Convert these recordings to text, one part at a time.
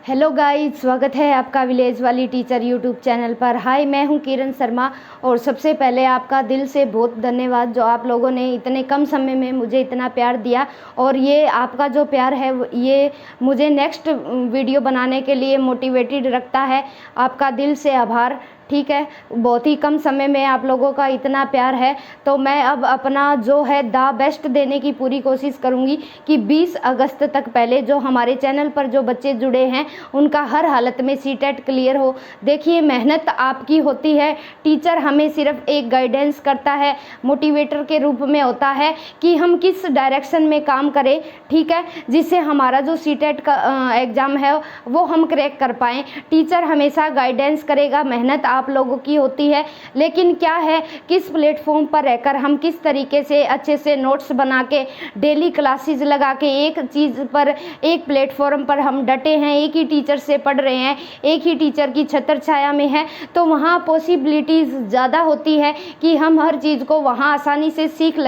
Hello guys, स्वागत है आपका विलेज वाली टीचर यूट्यूब चैनल पर। हाय, मैं हूं किरण शर्मा और सबसे पहले आपका दिल से बहुत धन्यवाद जो आप लोगों ने इतने कम समय में मुझे इतना प्यार दिया। और ये आपका जो प्यार है ये मुझे नेक्स्ट वीडियो बनाने के लिए मोटिवेटेड रखता है। आपका दिल से आभार। ठीक है, बहुत ही कम समय में आप लोगों का इतना प्यार है तो मैं अब अपना जो है द बेस्ट देने की पूरी कोशिश करूंगी कि 20 अगस्त तक पहले जो हमारे चैनल पर जो बच्चे जुड़े हैं उनका हर हालत में सीटेट क्लियर हो। देखिए, मेहनत आपकी होती है, टीचर हमें सिर्फ एक गाइडेंस करता है, मोटिवेटर के रूप में होता है कि हम किस डायरेक्शन में काम करें, ठीक है, जिससे हमारा जो सीटेट का एग्ज़ाम है वो हम क्रैक कर पाएँ। टीचर हमेशा गाइडेंस करेगा, मेहनत आप लोगों की होती है, लेकिन क्या है किस प्लेटफॉर्म पर रहकर हम किस तरीके से अच्छे से नोट्स बना के डेली क्लासेस लगा के एक चीज़ पर एक प्लेटफॉर्म पर हम डटे हैं, एक ही टीचर से पढ़ रहे हैं, एक ही टीचर की छत्र छाया में है, तो वहाँ पॉसिबिलिटीज़ ज़्यादा होती है कि हम हर चीज़ को वहाँ आसानी से सीख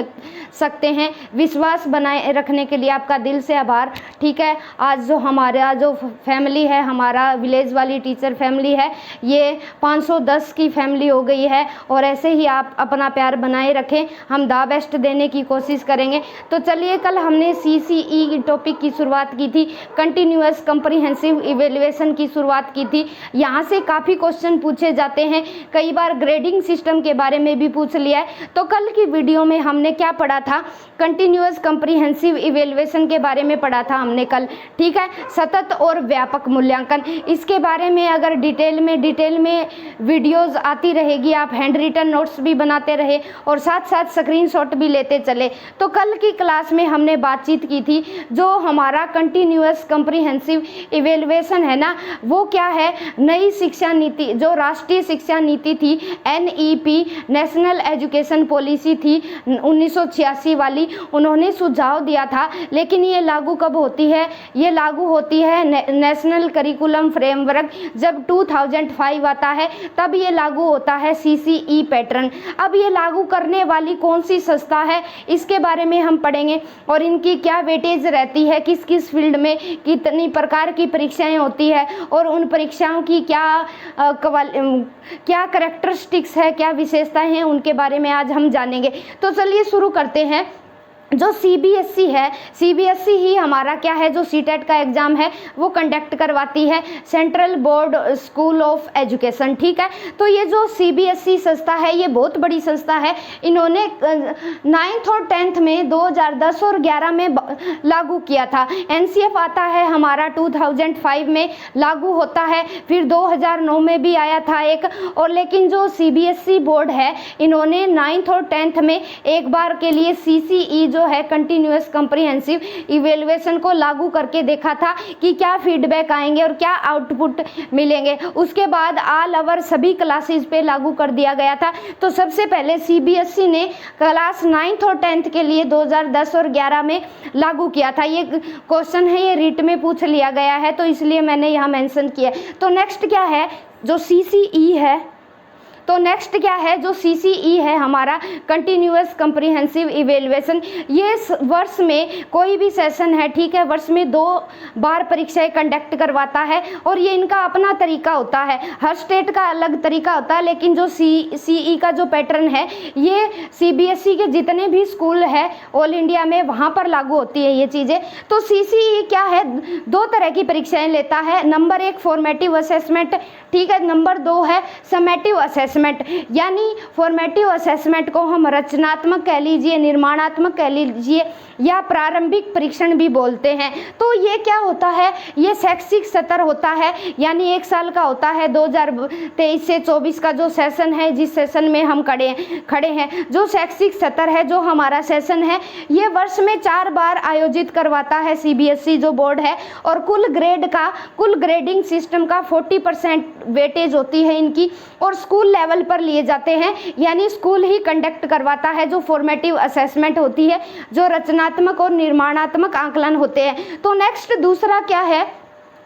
सकते हैं। विश्वास बनाए रखने के लिए आपका दिल से आभार। ठीक है, आज जो हमारा जो फैमिली है, हमारा विलेज वाली टीचर फैमिली है, ये 510 की फैमिली हो गई है और ऐसे ही आप अपना प्यार बनाए रखें। हम द बेस्ट देने की कोशिश करेंगे। तो चलिए, कल हमने CCE टॉपिक की शुरुआत की थी, कंटिन्यूअस कॉम्प्रिहेंसिव इवेल्युएशन की शुरुआत की थी। यहाँ से काफ़ी क्वेश्चन पूछे जाते हैं, कई बार ग्रेडिंग सिस्टम के बारे में भी पूछ लिया है। तो कल की वीडियो में हमने क्या पढ़ा था, कंटिन्यूअस कॉम्प्रिहेंसिव इवेल्युएशन के बारे में पढ़ा था हमने कल। ठीक है, सतत और व्यापक मूल्यांकन, इसके बारे में अगर डिटेल में वीडियोस आती रहेगी, आप हैंड रिटन नोट्स भी बनाते रहे और साथ साथ स्क्रीनशॉट भी लेते चले। तो कल की क्लास में हमने बातचीत की थी, जो हमारा कंटिन्यूअस कॉम्प्रिहेंसिव इवेल्युएशन है ना, वो क्या है, नई शिक्षा नीति, जो राष्ट्रीय शिक्षा नीति थी, NEP नेशनल एजुकेशन पॉलिसी थी 1986 वाली, उन्होंने सुझाव दिया था। लेकिन ये लागू कब होती है, ये लागू होती है नेशनल करिकुलम फ्रेमवर्क जब 2005 आता है, तब ये लागू होता है CCE पैटर्न। अब ये लागू करने वाली कौन सी संस्था है, इसके बारे में हम पढ़ेंगे और इनकी क्या वेटेज रहती है, किस किस फील्ड में कितनी प्रकार की परीक्षाएं होती है और उन परीक्षाओं की क्या करैक्टरिस्टिक्स है, क्या विशेषताएं हैं, उनके बारे में आज हम जानेंगे। तो चलिए शुरू करते हैं। जो CBSE है, CBSE ही हमारा क्या है, जो सीटेट का एग्ज़ाम है वो कंडक्ट करवाती है, central board school of education. ठीक है, तो ये जो CBSE संस्था है ये बहुत बड़ी संस्था है। इन्होंने 9th और 10th में 2010 और 11 में लागू किया था। NCF आता है हमारा 2005 में लागू होता है, फिर 2009 में भी आया था एक। और लेकिन जो CBSE बोर्ड है, इन्होंने 9th और 10th में एक बार के लिए CCE जो है कंटिन्यूअस कॉम्प्रिहेंसिव इवेल्युएशन को लागू करके देखा था कि क्या फीडबैक आएंगे और क्या आउटपुट मिलेंगे। उसके बाद ऑल ओवर सभी क्लासेस पे लागू कर दिया गया था। तो सबसे पहले CBSE ने क्लास 9th और 10th के लिए 2010 और 11 में लागू किया था। ये क्वेश्चन है, ये रीट में पूछ लिया गया है, तो इसलिए मैंने यहाँ मेंशन किया। तो नेक्स्ट क्या है, जो CCE है, तो नेक्स्ट क्या है, जो CCE है हमारा कंटिन्यूअस कॉम्प्रिहेंसिव इवेल्युएशन, ये वर्ष में कोई भी सेशन है, ठीक है, वर्ष में 2 बार परीक्षाएं कंडक्ट करवाता है और ये इनका अपना तरीका होता है। हर स्टेट का अलग तरीका होता है, लेकिन जो CE का जो पैटर्न है ये CBSE के जितने भी स्कूल है ऑल इंडिया में वहाँ पर लागू होती है ये चीज़ें। तो CCE क्या है, 2 तरह की परीक्षाएँ लेता है। नंबर 1 फॉर्मेटिव असेसमेंट, ठीक है, नंबर 2 है समेटिव असेसमेंट। यानी फॉर्मेटिव असेसमेंट को हम रचनात्मक कह लीजिए, निर्माणात्मक कह लीजिए या प्रारंभिक परीक्षण भी बोलते हैं। तो ये क्या होता है, ये शैक्षिक सत्र होता है, यानी 1 साल का होता है। 2023 से 24 का जो सेशन है, जिस सेशन में हम खड़े हैं, जो शैक्षिक सत्र है, जो हमारा सेशन है, ये वर्ष में 4 बार आयोजित करवाता है CBSE जो बोर्ड है। और कुल ग्रेडिंग सिस्टम का 40% वेटेज होती है इनकी और स्कूल लेवल पर लिए जाते हैं, यानी स्कूल ही कंडक्ट करवाता है जो फॉर्मेटिव असेसमेंट होती है, जो रचनात्मक और निर्माणात्मक आकलन होते हैं। तो नेक्स्ट दूसरा क्या है,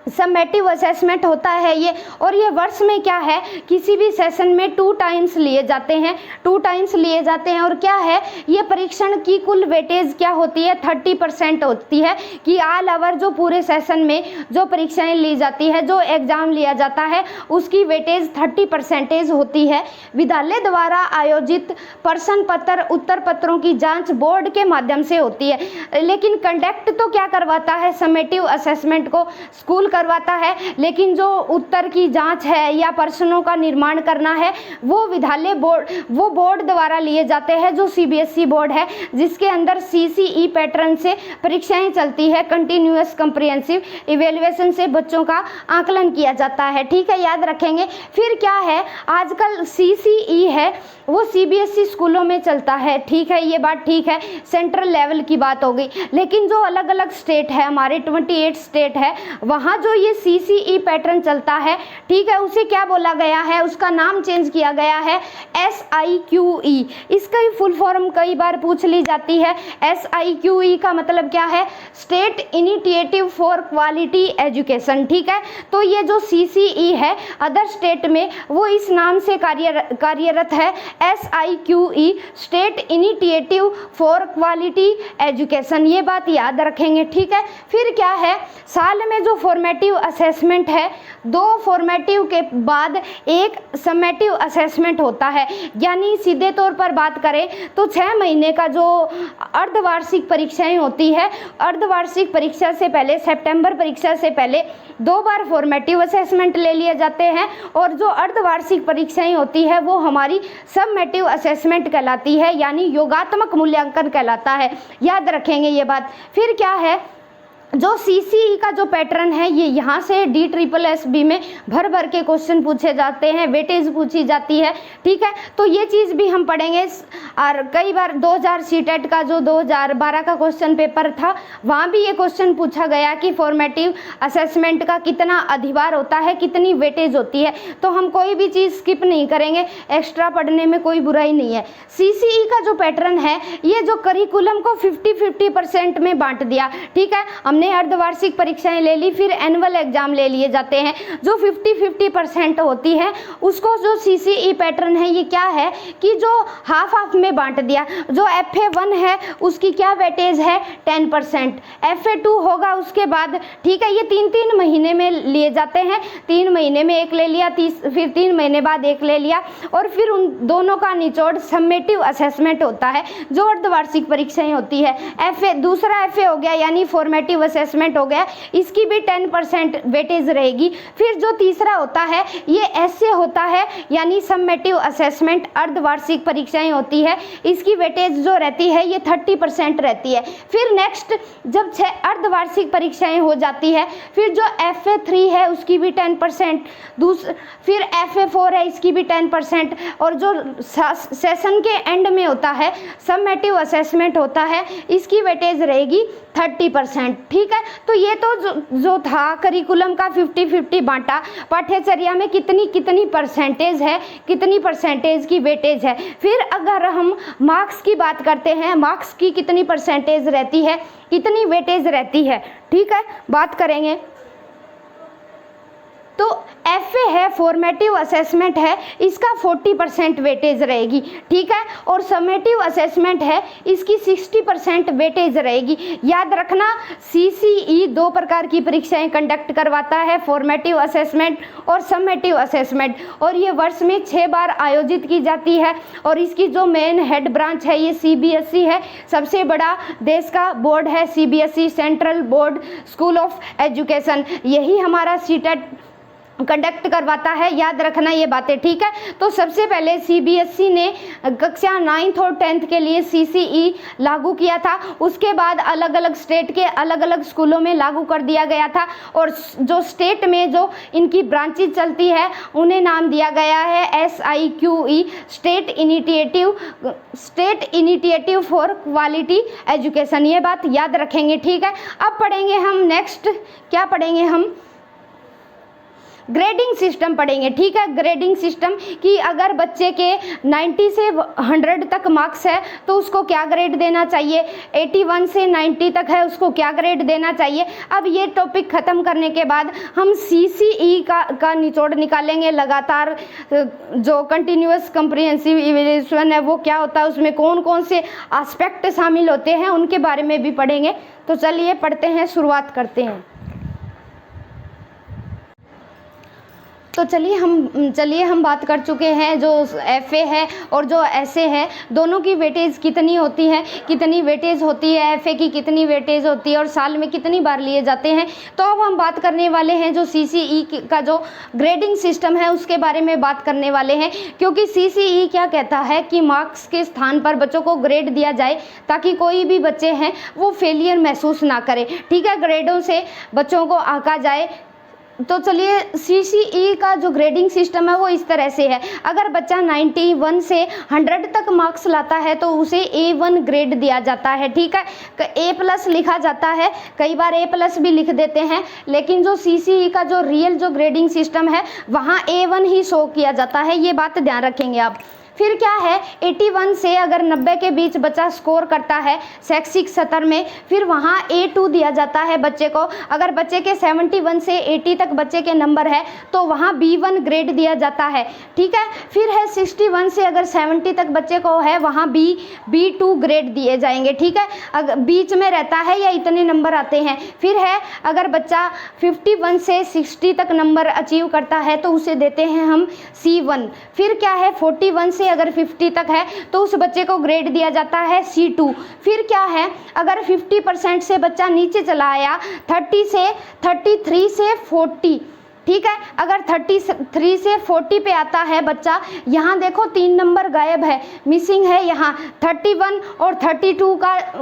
समेटिव असेसमेंट होता है ये, और ये वर्ष में क्या है, किसी भी सेशन में 2 टाइम्स लिए जाते हैं, 2 टाइम्स लिए जाते हैं। और क्या है, ये परीक्षण की कुल वेटेज क्या होती है, 30% होती है, कि ऑल ओवर जो पूरे सेशन में जो परीक्षाएं ली जाती है, जो एग्जाम लिया जाता है, उसकी वेटेज 30% होती है। विद्यालय द्वारा आयोजित प्रश्न पत्र उत्तर पत्रों की जांच बोर्ड के माध्यम से होती है, लेकिन कंडक्ट तो क्या करवाता है, समेटिव असेसमेंट को स्कूल करवाता है, लेकिन जो उत्तर की जांच है या प्रश्नों का निर्माण करना है, वो विद्यालय बोर्ड, वो बोर्ड द्वारा लिए जाते हैं, जो सीबीएसई बोर्ड है, जिसके अंदर सीसीई पैटर्न से परीक्षाएं चलती है। कंटिन्यूअस कॉम्प्रिहेंसिव इवैल्यूएशन से बच्चों का आकलन किया जाता है, ठीक है, याद रखेंगे। फिर क्या है, आजकल सीसीई है वो सीबीएसई स्कूलों में चलता है, ठीक है, ये बात ठीक है, सेंट्रल लेवल की बात हो गई। लेकिन जो अलग अलग स्टेट है, हमारे 28 स्टेट है, वहाँ जो ये सीसीई पैटर्न चलता है, ठीक है, उसे क्या बोला गया है, उसका नाम चेंज किया गया है SIQE। इसका ही फुल फॉर्म कई बार पूछ ली जाती है। SIQE का मतलब क्या है, state initiative for quality education, ठीक है। तो ये जो CCE है अदर स्टेट में, वो इस नाम से कार्यरत है, SIQE, state initiative for quality education, ये बात याद रखेंगे, ठीक है। फिर क्या है, साल में जो फॉर्मेटिव असेसमेंट है, 2 फॉर्मेटिव के बाद एक समेटिव असेसमेंट होता है, यानी सीधे तौर पर बात करें तो 6 महीने का जो अर्धवार्षिक परीक्षाएं होती है, अर्धवार्षिक परीक्षा से पहले, सितंबर परीक्षा से पहले 2 बार फॉर्मेटिव असेसमेंट ले लिए जाते हैं, और जो अर्धवार्षिक परीक्षाएं होती है वो हमारी समेटिव असेसमेंट कहलाती है, यानी योगात्मक मूल्यांकन कहलाता है, याद रखेंगे ये बात। फिर क्या है, जो CCE का जो पैटर्न है, ये यहाँ से DSSB में भर भर के क्वेश्चन पूछे जाते हैं, वेटेज पूछी जाती है, ठीक है। तो ये चीज़ भी हम पढ़ेंगे। और कई बार 2000 सीटेट का जो 2012 का क्वेश्चन पेपर था, वहाँ भी ये क्वेश्चन पूछा गया कि फॉर्मेटिव असेसमेंट का कितना अधिभार होता है, कितनी वेटेज होती है। तो हम कोई भी चीज़ स्किप नहीं करेंगे, एक्स्ट्रा पढ़ने में कोई बुराई नहीं है। CCE का जो पैटर्न है, ये जो करिकुलम को 50-50% में बांट दिया, ठीक है। हमने अर्धवार्षिक परीक्षाएं ले ली, फिर एनुअल एग्जाम ले लिए जाते हैं, जो 50-50% होती है, उसको जो CCE पैटर्न है, ये क्या है कि जो हाफ हाफ में बांट दिया। जो FA1 है उसकी क्या वेटेज है, 10%, FA2 होगा उसके बाद, ठीक है। ये 3-3 महीने में लिए जाते हैं, 3 महीने में एक ले लिया, फिर 3 महीने बाद एक ले लिया, और फिर उन दोनों का निचोड़ समेटिव असेसमेंट होता है, जो अर्धवार्षिक परीक्षाएं होती है। दूसरा FA हो गया, यानी फॉर्मेटिव असेसमेंट हो गया, इसकी भी 10% वेटेज रहेगी। फिर जो तीसरा होता है, ये ऐसे होता है, यानी समेटिव असेसमेंट, अर्धवार्षिक परीक्षाएं होती है, इसकी वेटेज जो रहती है ये 30% रहती है। फिर नेक्स्ट जब 6 अर्धवार्षिक परीक्षाएं हो जाती है, फिर जो FA3 है उसकी भी 10%, फिर FA4 है, इसकी भी 10%, और जो सेशन के एंड में होता है समेटिव असेसमेंट होता है, इसकी वेटेज रहेगी 30%, ठीक है। तो ये तो जो था करिकुलम का 50-50 बांटा, पाठ्यचर्या में कितनी परसेंटेज है, कितनी परसेंटेज की वेटेज है। फिर अगर हम मार्क्स की बात करते हैं, मार्क्स की कितनी परसेंटेज रहती है, कितनी वेटेज रहती है, ठीक है, बात करेंगे। तो FA है, फॉर्मेटिव असेसमेंट है, इसका 40% वेटेज रहेगी, ठीक है। और समेटिव असेसमेंट है, इसकी 60% वेटेज रहेगी। याद रखना, CCE 2 प्रकार की परीक्षाएं कंडक्ट करवाता है, फॉर्मेटिव असेसमेंट और समेटिव असेसमेंट, और ये वर्ष में 6 बार आयोजित की जाती है। और इसकी जो मेन हेड ब्रांच है ये CBSE है, सबसे बड़ा देश का बोर्ड है CBSE, central board school of education, यही हमारा सीटेट कंडक्ट करवाता है, याद रखना ये बातें, ठीक है। तो सबसे पहले CBSE ने कक्षा 9th और 10th के लिए CCE लागू किया था, उसके बाद अलग अलग स्टेट के अलग अलग स्कूलों में लागू कर दिया गया था, और जो स्टेट में जो इनकी ब्रांचेज चलती है उन्हें नाम दिया गया है SIQE, state initiative for quality education, ये बात याद रखेंगे, ठीक है। अब पढ़ेंगे हम नेक्स्ट, क्या पढ़ेंगे हम, ग्रेडिंग सिस्टम पढ़ेंगे। ठीक है, ग्रेडिंग सिस्टम कि अगर बच्चे के 90 से 100 तक मार्क्स है तो उसको क्या ग्रेड देना चाहिए, 81 से 90 तक है उसको क्या ग्रेड देना चाहिए। अब ये टॉपिक ख़त्म करने के बाद हम CCE का निचोड़ निकालेंगे। लगातार जो कंटिन्यूअस कम्प्रिहेंसिव इवैल्यूएशन है वो क्या होता है, उसमें कौन कौन से एस्पेक्ट शामिल होते हैं उनके बारे में भी पढ़ेंगे। तो चलिए पढ़ते हैं, शुरुआत करते हैं। तो चलिए हम बात कर चुके हैं जो FA है और जो SA है, दोनों की वेटेज कितनी होती है, कितनी वेटेज होती है, FA की कितनी वेटेज होती है और साल में कितनी बार लिए जाते हैं। तो अब हम बात करने वाले हैं जो CCE का जो ग्रेडिंग सिस्टम है उसके बारे में बात करने वाले हैं, क्योंकि CCE क्या कहता है कि मार्क्स के स्थान पर बच्चों को ग्रेड दिया जाए ताकि कोई भी बच्चे हैं वो फेलियर महसूस ना करे। ठीक है, ग्रेडों से बच्चों को आंका जाए। तो चलिए CCE का जो ग्रेडिंग सिस्टम है वो इस तरह से है। अगर बच्चा 91 से 100 तक मार्क्स लाता है तो उसे A1 ग्रेड दिया जाता है। ठीक है, A+ लिखा जाता है, कई बार A+ भी लिख देते हैं, लेकिन जो CCE का जो रियल जो ग्रेडिंग सिस्टम है वहाँ A1 ही शो किया जाता है, ये बात ध्यान रखेंगे आप। फिर क्या है, 81 से अगर 90 के बीच बच्चा स्कोर करता है शैक्षिक सत्र में, फिर वहाँ A2 दिया जाता है बच्चे को। अगर बच्चे के 71 से 80 तक बच्चे के नंबर है तो वहाँ B1 ग्रेड दिया जाता है। ठीक है, फिर है 61 से अगर 70 तक बच्चे को है वहाँ B2 ग्रेड दिए जाएंगे। ठीक है, अगर बीच में रहता है या इतने नंबर आते हैं। फिर है अगर बच्चा 51 से 60 तक नंबर अचीव करता है तो उसे देते हैं हम C1। फिर क्या है, 41 से अगर 50 तक है तो उस बच्चे को ग्रेड दिया जाता है C2। फिर क्या है, अगर 50% से बच्चा नीचे चला आया 33 से 40, ठीक है, अगर 33 से 40 पे आता है बच्चा, यहाँ देखो 3 नंबर गायब है, मिसिंग है, यहाँ 31 और 32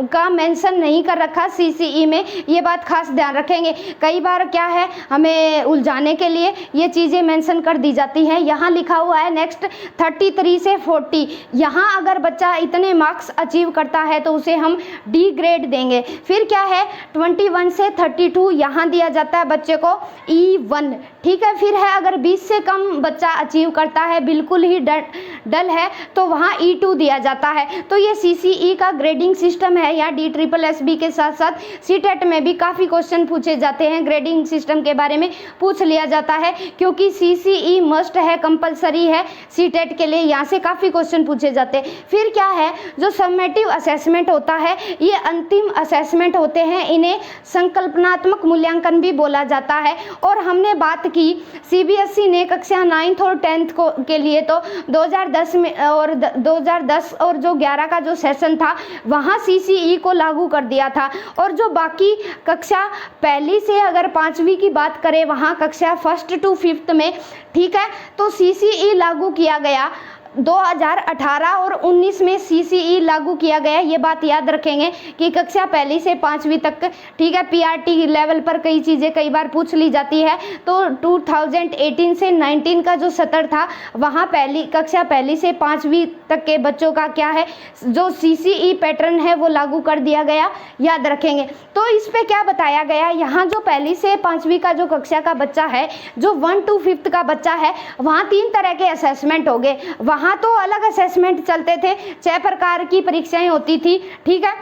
का मेंशन नहीं कर रखा CCE में, ये बात खास ध्यान रखेंगे। कई बार क्या है, हमें उलझाने के लिए ये चीज़ें मेंशन कर दी जाती हैं। यहाँ लिखा हुआ है नेक्स्ट 33 से 40, यहाँ अगर बच्चा इतने मार्क्स अचीव करता है तो उसे हम D ग्रेड देंगे। फिर क्या है, 21 से 32 यहाँ दिया जाता है बच्चे को E1। ठीक है, फिर है अगर 20 से कम बच्चा अचीव करता है, बिल्कुल ही डल है, तो वहाँ E2 दिया जाता है। तो ये CCE का ग्रेडिंग सिस्टम है। यहाँ DSSB के साथ साथ CTET में भी काफ़ी क्वेश्चन पूछे जाते हैं, ग्रेडिंग सिस्टम के बारे में पूछ लिया जाता है, क्योंकि CCE मस्ट है, कंपलसरी है CTET के लिए, यहाँ से काफ़ी क्वेश्चन पूछे जाते हैं। फिर क्या है, जो समेटिव असेसमेंट होता है, ये अंतिम असेसमेंट होते हैं, इन्हें संकल्पनात्मक मूल्यांकन भी बोला जाता है। और हमने बात की CBSE ने कक्षा 9th और 10th के लिए तो 2010 में और 2010 और जो 11 का जो सेशन था वहाँ CCE को लागू कर दिया था। और जो बाकी कक्षा पहली से अगर 5वीं की बात करें, वहाँ कक्षा 1st to 5th में, ठीक है, तो CCE लागू किया गया। 2018 और 19 में CCE लागू किया गया। ये बात याद रखेंगे कि कक्षा पहली से 5वीं तक, ठीक है, PRT लेवल पर कई चीज़ें कई बार पूछ ली जाती है। तो 2018 से 19 का जो सत्र था वहाँ कक्षा पहली से 5वीं तक के बच्चों का क्या है, जो CCE पैटर्न है वो लागू कर दिया गया, याद रखेंगे। तो इस पे क्या बताया गया, यहाँ जो पहली से 5वीं का जो कक्षा का बच्चा है, जो 1 to 5th का बच्चा है, वहाँ 3 तरह के असेसमेंट हो गए। वहाँ तो अलग असेसमेंट चलते थे, 6 प्रकार की परीक्षाएं होती थी। ठीक है,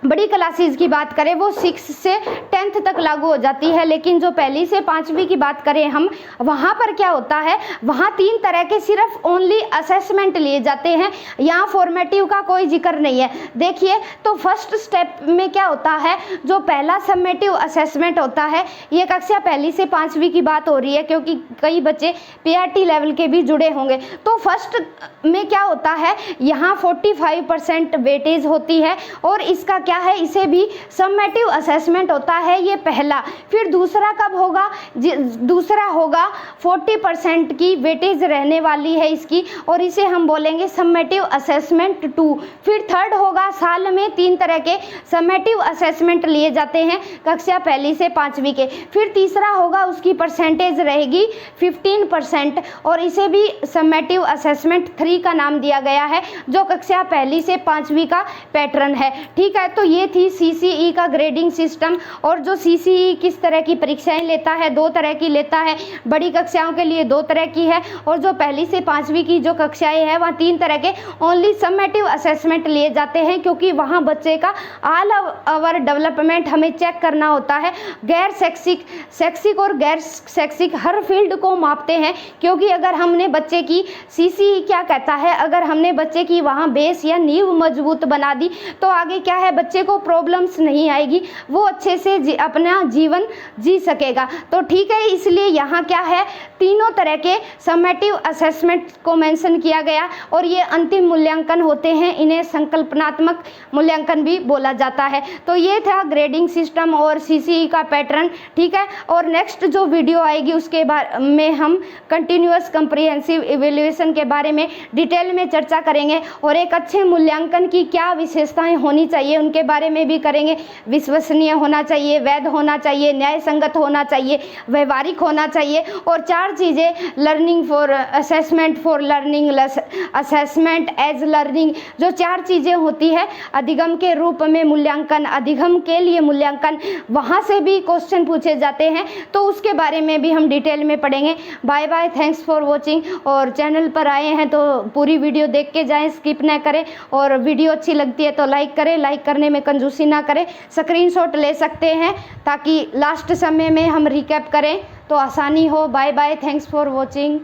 बड़ी क्लासेस की बात करें वो 6 से 10th तक लागू हो जाती है, लेकिन जो पहली से 5वीं की बात करें हम, वहाँ पर क्या होता है, वहाँ 3 तरह के सिर्फ ओनली असेसमेंट लिए जाते हैं। यहाँ फॉर्मेटिव का कोई जिक्र नहीं है। देखिए, तो फर्स्ट स्टेप में क्या होता है, जो पहला समेटिव असेसमेंट होता है, ये कक्षा पहली से 5वीं की बात हो रही है क्योंकि कई बच्चे PRT लेवल के भी जुड़े होंगे। तो फर्स्ट में क्या होता है, यहाँ 45% वेटेज होती है और इसका क्या है, इसे भी समेटिव असेसमेंट होता है, ये पहला। फिर दूसरा कब होगा, दूसरा होगा 40% की वेटेज रहने वाली है इसकी, और इसे हम बोलेंगे समेटिव असेसमेंट 2। फिर थर्ड होगा, साल में 3 तरह के समेटिव असेसमेंट लिए जाते हैं कक्षा पहली से 5वीं के। फिर तीसरा होगा, उसकी परसेंटेज रहेगी 15% और इसे भी समेटिव असेसमेंट 3 का नाम दिया गया है, जो कक्षा पहली से 5वीं का पैटर्न है। ठीक है, तो ये थी सीसीई का ग्रेडिंग सिस्टम। और जो सीसीई किस तरह की परीक्षाएं लेता है, 2 तरह की लेता है। बड़ी कक्षाओं के लिए 2 तरह की है, और जो पहली से 5वीं की जो कक्षाएं हैं वहाँ 3 तरह के ओनली समेटिव असेसमेंट लिए जाते हैं, क्योंकि वहाँ बच्चे का ऑल ओवर डेवलपमेंट हमें चेक करना होता है। गैर शैक्षिक और गैर शैक्षिक हर फील्ड को मापते हैं, क्योंकि अगर हमने बच्चे की सीसीई क्या कहता है, अगर हमने बच्चे की वहाँ बेस या नींव मजबूत बना दी तो आगे क्या है, बच्चे को प्रॉब्लम्स नहीं आएगी, वो अच्छे से अपना जीवन जी सकेगा। तो ठीक है, इसलिए यहाँ क्या है, तीनों तरह के समेटिव असेसमेंट को मेंशन किया गया, और ये अंतिम मूल्यांकन होते हैं, इन्हें संकल्पनात्मक मूल्यांकन भी बोला जाता है। तो ये था ग्रेडिंग सिस्टम और सीसीई का पैटर्न, ठीक है। और नेक्स्ट जो वीडियो आएगी उसके बारे में हम कंटिन्यूअस कम्प्रिहेंसिव इवैल्यूएशन के बारे में डिटेल में चर्चा करेंगे, और एक अच्छे मूल्यांकन की क्या विशेषताएं होनी चाहिए उनके बारे में भी करेंगे। विश्वसनीय होना चाहिए, वैध होना चाहिए, न्याय संगत होना चाहिए, व्यवहारिक होना चाहिए, और 4 चीज़ें, learning for assessment for learning, assessment as learning, जो 4 चीज़ें होती है, अधिगम के रूप में मूल्यांकन, अधिगम के लिए मूल्यांकन, वहाँ से भी क्वेश्चन पूछे जाते हैं, तो उसके बारे में भी हम डिटेल में पढ़ेंगे। Bye bye, thanks for watching. और चैनल पर आए हैं तो पूरी वीडियो देख के जाएं, स्किप ना करें, और वीडियो अच्छी लगती है तो लाइक करें, लाइक करने में कंजूसी ना करें, स्क्रीनशॉट ले सकते हैं ताकि लास्ट समय में हम रिकैप करें तो आसानी हो। Bye bye, thanks for watching.